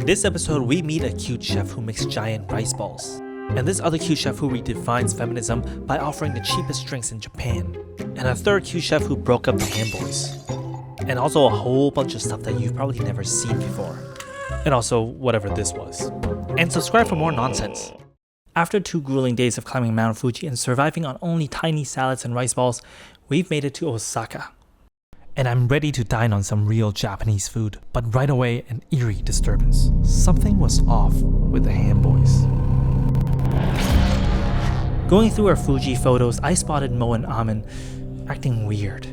In this episode, we meet a cute chef who makes giant rice balls, and this other cute chef who redefines feminism by offering the cheapest drinks in Japan, and a third cute chef who broke up the Ham Boiz, and also a whole bunch of stuff that you've probably never seen before, and also whatever this was. And subscribe for more nonsense. After 2 grueling days of climbing Mount Fuji and surviving on only tiny salads and rice balls, we've made it to Osaka. And I'm ready to dine on some real Japanese food, but right away an eerie disturbance. Something was off with the Ham Boiz. Going through our Fuji photos, I spotted Mo and Amin acting weird.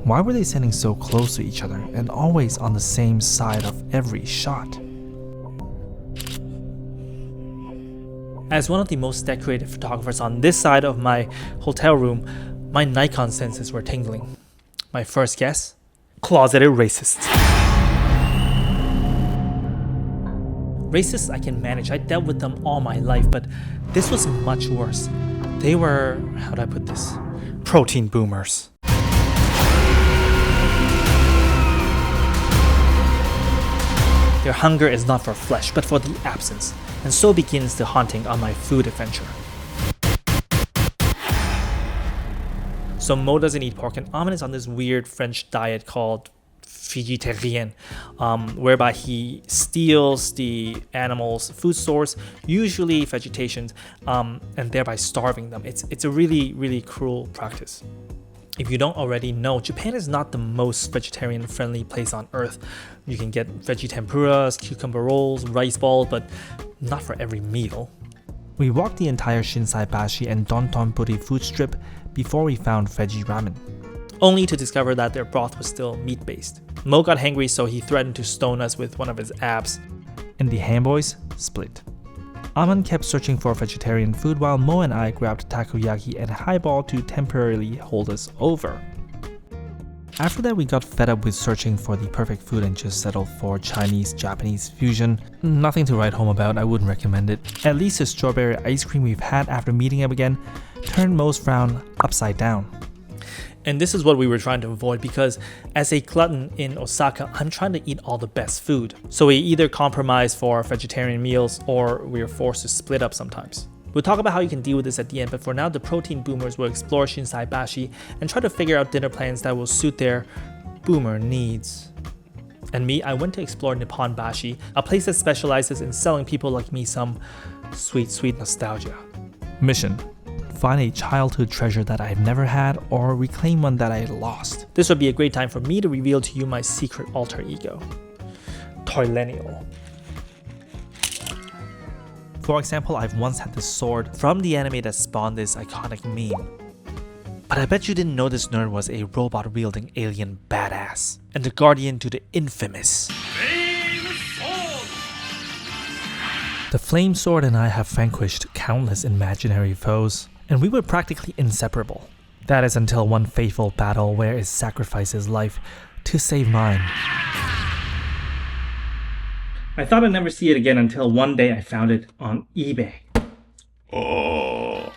Why were they standing so close to each other and always on the same side of every shot? As one of the most decorated photographers on this side of my hotel room, my Nikon senses were tingling. My first guess? Closeted racists. Racists I can manage. I dealt with them all my life, but this was much worse. They were, how do I put this? Protein boomers. Their hunger is not for flesh, but for the absence, and so begins the haunting on my food adventure. So Mo doesn't eat pork, and Amin is on this weird French diet called vegetarian, whereby he steals the animal's food source, usually vegetation, and thereby starving them. It's a really, really cruel practice. If you don't already know, Japan is not the most vegetarian-friendly place on earth. You can get veggie tempuras, cucumber rolls, rice balls, but not for every meal. We walked the entire Shinsaibashi and Dontonburi food strip before we found veggie ramen, only to discover that their broth was still meat-based. Mo got hangry, so he threatened to stone us with one of his abs, and the Ham Boiz split. Amin kept searching for vegetarian food while Mo and I grabbed takoyaki and highball to temporarily hold us over. After that, we got fed up with searching for the perfect food and just settled for Chinese-Japanese fusion. Nothing to write home about, I wouldn't recommend it. At least the strawberry ice cream we've had after meeting up again turned Mo's frown upside down. And this is what we were trying to avoid because as a glutton in Osaka, I'm trying to eat all the best food. So we either compromise for vegetarian meals or we're forced to split up sometimes. We'll talk about how you can deal with this at the end, but for now, the protein boomers will explore Shinsaibashi and try to figure out dinner plans that will suit their boomer needs. And me, I went to explore Nipponbashi, a place that specializes in selling people like me some sweet, sweet nostalgia. Mission: find a childhood treasure that I've never had or reclaim one that I lost. This would be a great time for me to reveal to you my secret alter ego, Toilenial. For example, I've once had this sword from the anime that spawned this iconic meme. But I bet you didn't know this nerd was a robot-wielding alien badass, and the guardian to the infamous The Flame Sword and I have vanquished countless imaginary foes, and we were practically inseparable. That is until one fateful battle where it sacrificed his life to save mine. I thought I'd never see it again until one day I found it on eBay. Oh.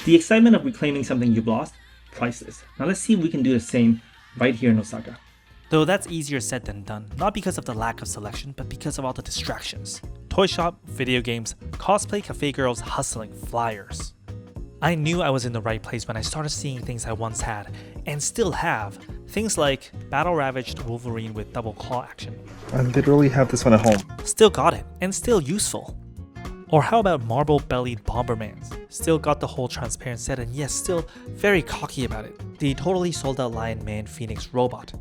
The excitement of reclaiming something you've lost, priceless. Now let's see if we can do the same right here in Osaka. Though that's easier said than done, not because of the lack of selection, but because of all the distractions. Toy shop, video games, cosplay cafe girls hustling flyers. I knew I was in the right place when I started seeing things I once had, and still have. Things like battle-ravaged Wolverine with double claw action. I literally have this one at home. Still got it, and still useful. Or how about marble-bellied Bombermans? Still got the whole transparent set, and yes, still very cocky about it. The totally sold-out Lion Man Phoenix robot.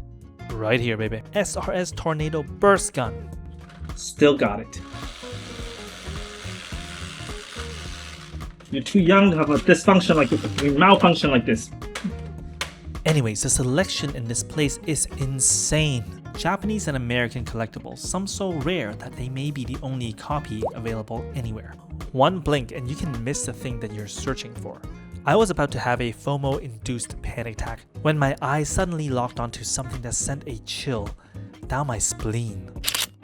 Right here, baby. SRS Tornado Burst Gun. Still got it. You're too young to have a dysfunction like this, a malfunction like this. Anyways, the selection in this place is insane. Japanese and American collectibles, some so rare that they may be the only copy available anywhere. One blink and you can miss the thing that you're searching for. I was about to have a FOMO-induced panic attack when my eyes suddenly locked onto something that sent a chill down my spleen.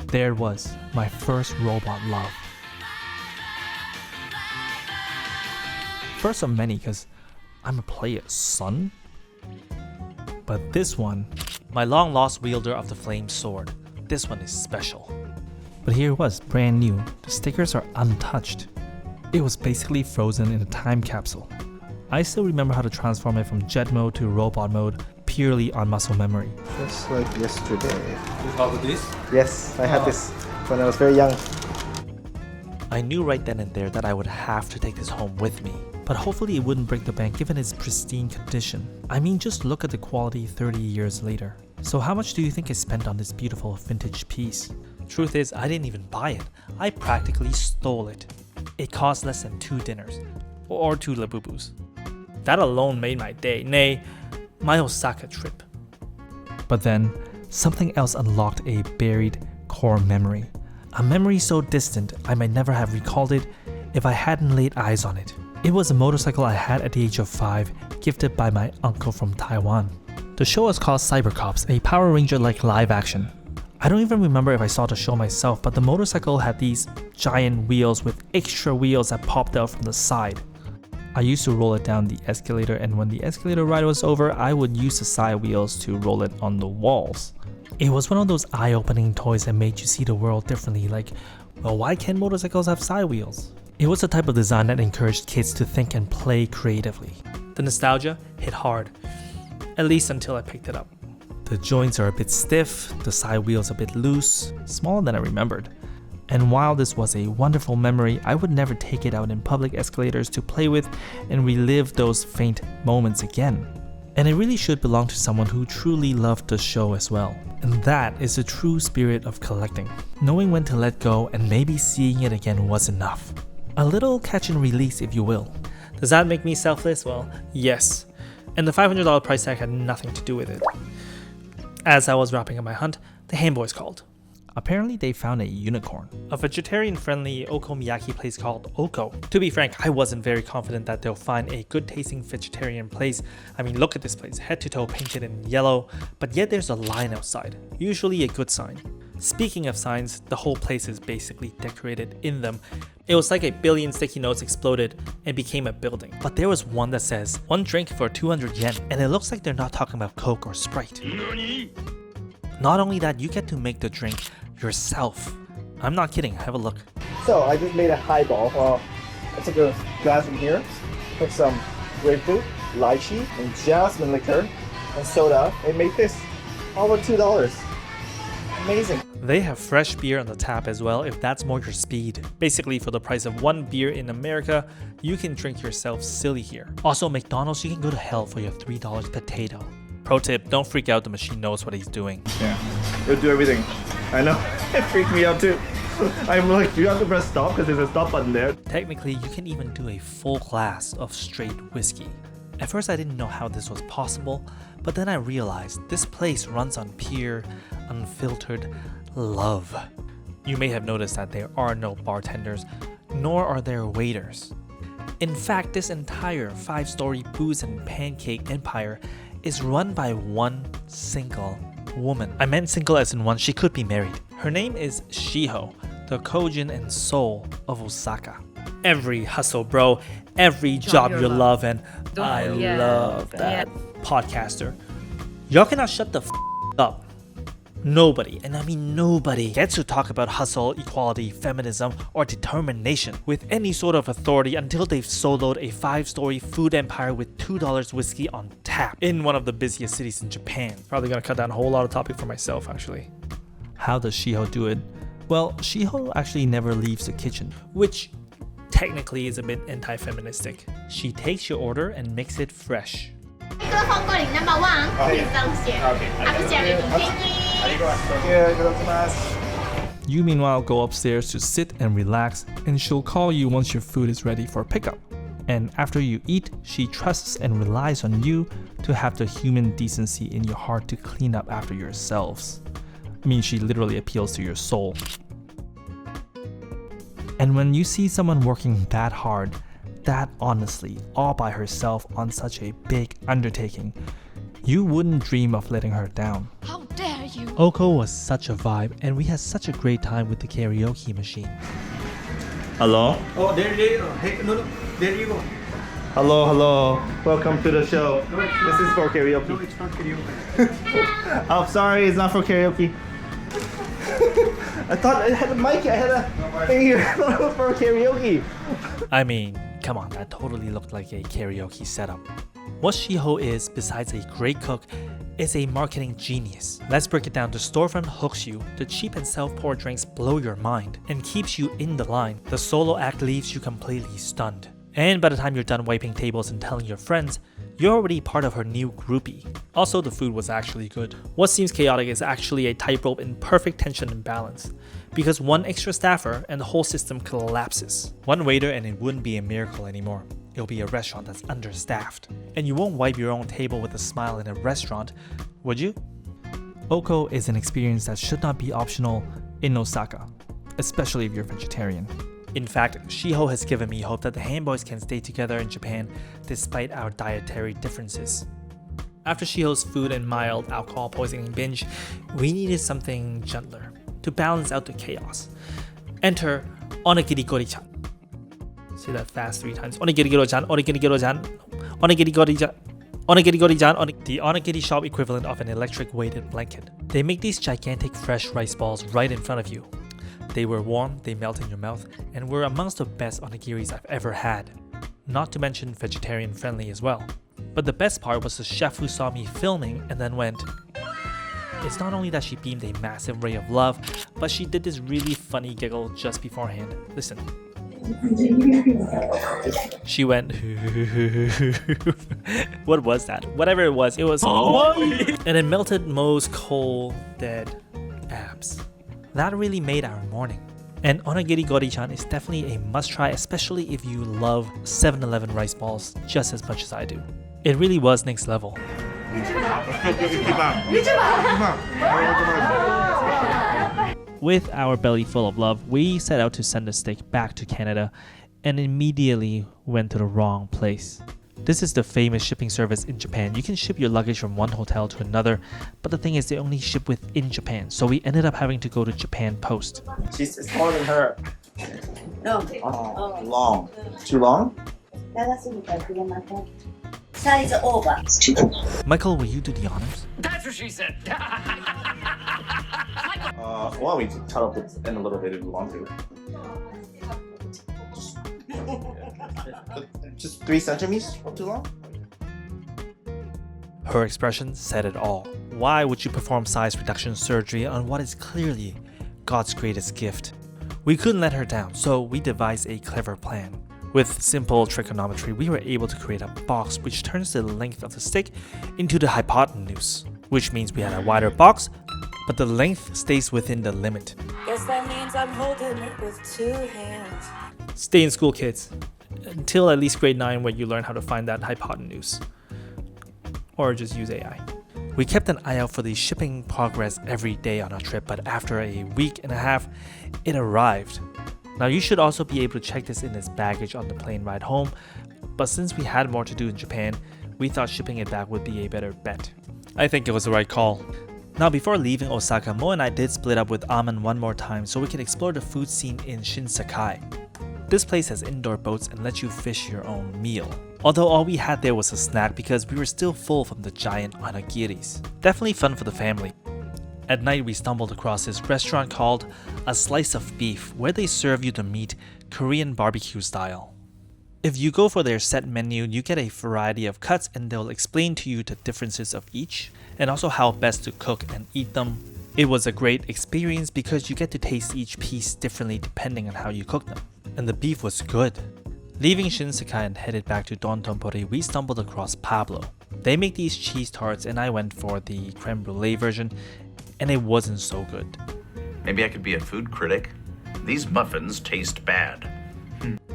There it was, my first robot love. first of many because I'm a player's son. But this one, my long lost wielder of the flame sword, this one is special. But here it was, brand new. The stickers are untouched. It was basically frozen in a time capsule. I still remember how to transform it from jet mode to robot mode purely on muscle memory. Just like yesterday. You have this? Yes, I had this when I was very young. I knew right then and there that I would have to take this home with me. But hopefully it wouldn't break the bank given its pristine condition. I mean, just look at the quality 30 years later. So how much do you think I spent on this beautiful vintage piece? Truth is, I didn't even buy it. I practically stole it. It cost less than 2 dinners, or 2 labubus. That alone made my day, nay, my Osaka trip. But then, something else unlocked a buried core memory. A memory so distant I might never have recalled it if I hadn't laid eyes on it. It was a motorcycle I had at the age of 5, gifted by my uncle from Taiwan. The show was called Cybercops, a Power Ranger-like live action. I don't even remember if I saw the show myself, but the motorcycle had these giant wheels with extra wheels that popped out from the side. I used to roll it down the escalator, and when the escalator ride was over, I would use the side wheels to roll it on the walls. It was one of those eye-opening toys that made you see the world differently, like, well, why can't motorcycles have side wheels? It was the type of design that encouraged kids to think and play creatively. The nostalgia hit hard, at least until I picked it up. The joints are a bit stiff, the side wheels a bit loose, smaller than I remembered. And while this was a wonderful memory, I would never take it out in public escalators to play with and relive those faint moments again. And it really should belong to someone who truly loved the show as well. And that is the true spirit of collecting. Knowing when to let go and maybe seeing it again was enough. A little catch and release, if you will. Does that make me selfless? Well, yes. And the $500 price tag had nothing to do with it. As I was wrapping up my hunt, the Ham Boiz called. Apparently they found a unicorn. A vegetarian-friendly okonomiyaki place called Oko. To be frank, I wasn't very confident that they'll find a good-tasting vegetarian place. I mean, look at this place, head to toe painted in yellow, but yet there's a line outside, usually a good sign. Speaking of signs, the whole place is basically decorated in them. It was like a billion sticky notes exploded and became a building. But there was one that says, 1 drink for 200 yen, and it looks like they're not talking about Coke or Sprite. Not only that, you get to make the drink yourself. I'm not kidding, have a look. So I just made a highball. I took a glass from here, put some grapefruit, lychee, and jasmine liquor, and soda, and made this. All for $2. Amazing. They have fresh beer on the tap as well if that's more your speed. Basically, for the price of 1 beer in America, you can drink yourself silly here. Also, McDonald's, you can go to hell for your $3 potato. Pro tip, don't freak out, the machine knows what he's doing. Yeah, it'll do everything. I know, it freaked me out too. I'm like, you have to press stop because there's a stop button there. Technically, you can even do a full glass of straight whiskey. At first, I didn't know how this was possible, but then I realized this place runs on pure, unfiltered love. You may have noticed that there are no bartenders, nor are there waiters. In fact, this entire 5-story booze and pancake empire is run by one single woman. I meant single as in one, she could be married. Her name is Shiho, the Kojin and soul of Osaka. Every hustle, bro, every job you love, and I love that podcaster. Y'all cannot shut the up. Nobody, and I mean nobody, gets to talk about hustle, equality, feminism, or determination with any sort of authority until they've soloed a 5-story food empire with $2 whiskey on tap in one of the busiest cities in Japan. Probably gonna cut down a whole lot of topic for myself, actually. How does Shiho do it? Well, Shiho actually never leaves the kitchen, which technically is a bit anti-feministic. She takes your order and makes it fresh. You meanwhile go upstairs to sit and relax, and she'll call you once your food is ready for pickup. And after you eat, she trusts and relies on you to have the human decency in your heart to clean up after yourselves. I mean, she literally appeals to your soul. And when you see someone working that hard, that honestly, all by herself on such a big undertaking, you wouldn't dream of letting her down. How dare you! Oko was such a vibe, and we had such a great time with the karaoke machine. Hello? Oh, there you go. Hello, hello. Welcome to the show. This is for karaoke. No, it's not karaoke. Oh, sorry, it's not for karaoke. I thought I had a mic. I had a thing here. I thought it was for karaoke. I mean, come on, that totally looked like a karaoke setup. What Shiho is, besides a great cook, is a marketing genius. Let's break it down. The storefront hooks you, the cheap and self-pour drinks blow your mind, and keeps you in the line. The solo act leaves you completely stunned. And by the time you're done wiping tables and telling your friends, you're already part of her new groupie. Also, the food was actually good. What seems chaotic is actually a tightrope in perfect tension and balance, because one extra staffer and the whole system collapses. One waiter and it wouldn't be a miracle anymore. It'll be a restaurant that's understaffed. And you won't wipe your own table with a smile in a restaurant, would you? Oko is an experience that should not be optional in Osaka, especially if you're vegetarian. In fact, Shiho has given me hope that the Ham Boiz can stay together in Japan despite our dietary differences. After Shiho's food and mild alcohol poisoning binge, we needed something gentler to balance out the chaos. Enter onigiri-gori-chan. Say that fast 3 times. Onigiri-gori-chan, onigiri-gori-chan, onigiri-gori-chan. Onigiri-gori-chan, the onigiri shop equivalent of an electric weighted blanket. They make these gigantic fresh rice balls right in front of you. They were warm, they melt in your mouth, and were amongst the best onigiris I've ever had. Not to mention vegetarian friendly as well. But the best part was the chef who saw me filming and then went, it's not only that she beamed a massive ray of love, but she did this really funny giggle just beforehand. Listen. She went, what was that? Whatever it was and it melted Mo's cold, dead abs. That really made our morning. And onigiri-gori-chan is definitely a must-try, especially if you love 7-Eleven rice balls just as much as I do. It really was next level. With our belly full of love, we set out to send the steak back to Canada and immediately went to the wrong place. This is the famous shipping service in Japan. You can ship your luggage from one hotel to another, but the thing is they only ship within Japan, so we ended up having to go to Japan Post. She's smaller than her. No. Oh, long. Too long? Size over. Michael, will you do the honors? That's what she said. Well, we can cut up in a little bit if we want to. Just 3 centimeters? Not too long? Her expression said it all. Why would you perform size reduction surgery on what is clearly God's greatest gift? We couldn't let her down, so we devised a clever plan. With simple trigonometry, we were able to create a box which turns the length of the stick into the hypotenuse, which means we had a wider box, but the length stays within the limit. Guess that means I'm holding it with 2 hands. Stay in school, kids, until at least grade 9 where you learn how to find that hypotenuse. Or just use AI. We kept an eye out for the shipping progress every day on our trip, but after a week and a half, it arrived. Now you should also be able to check this in as baggage on the plane ride home, but since we had more to do in Japan, we thought shipping it back would be a better bet. I think it was the right call. Now before leaving Osaka, Mo and I did split up with Amen one more time so we could explore the food scene in Shinsekai. This place has indoor boats and lets you fish your own meal. Although all we had there was a snack because we were still full from the giant onigiris. Definitely fun for the family. At night we stumbled across this restaurant called A Slice of Beef where they serve you the meat Korean barbecue style. If you go for their set menu, you get a variety of cuts and they'll explain to you the differences of each and also how best to cook and eat them. It was a great experience because you get to taste each piece differently depending on how you cook them. And the beef was good. Leaving Shinsekai and headed back to Dontonbori, we stumbled across Pablo. They make these cheese tarts and I went for the creme brulee version and it wasn't so good. Maybe I could be a food critic. These muffins taste bad.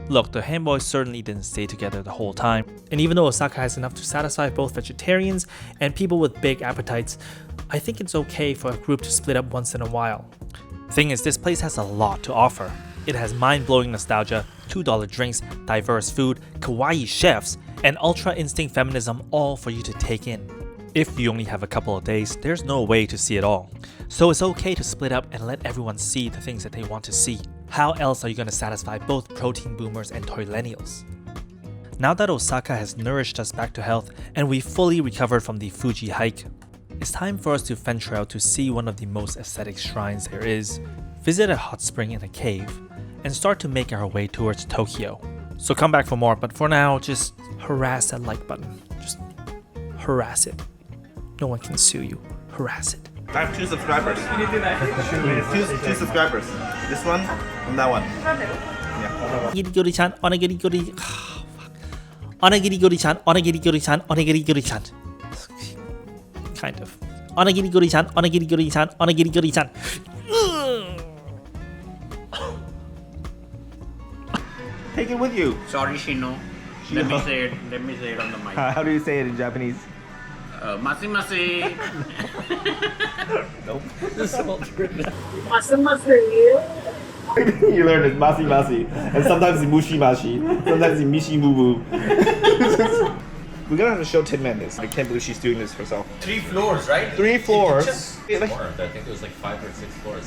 Look, the Ham Boiz certainly didn't stay together the whole time, and even though Osaka has enough to satisfy both vegetarians and people with big appetites, I think it's okay for a group to split up once in a while. Thing is, this place has a lot to offer. It has mind-blowing nostalgia, $2 drinks, diverse food, kawaii chefs, and ultra instinct feminism all for you to take in. If you only have a couple of days, there's no way to see it all. So it's okay to split up and let everyone see the things that they want to see. How else are you going to satisfy both protein boomers and toilenials? Now that Osaka has nourished us back to health and we fully recovered from the Fuji hike, it's time for us to venture out to see one of the most aesthetic shrines there is, visit a hot spring in a cave, and start to make our way towards Tokyo. So come back for more, but for now, just harass that like button. Just harass it. No one can sue you. Harass it. I have 2 subscribers. You didn't do that. Two subscribers. This one and that one. Yeah. Onigiri-chan, onigiri-gori. Oh, fuck. Onigiri-gori-chan, onigiri-gori-chan, onigiri-gori-chan. Kind of. Onigiri-gori-chan, onigiri-gori-chan, onigiri-gori-chan. Take it with you. Sorry, Shino. Let me say it. Let me say it on the mic. How do you say it in Japanese? Masi masi. Nope. You learned it, masi masi. And sometimes it's mushi mashi. Sometimes it's mishi moo moo. We're gonna have to show Tin Man this. I can't believe she's doing this herself. 3 floors, right? 3 floors. I think it was like 5 or 6 floors.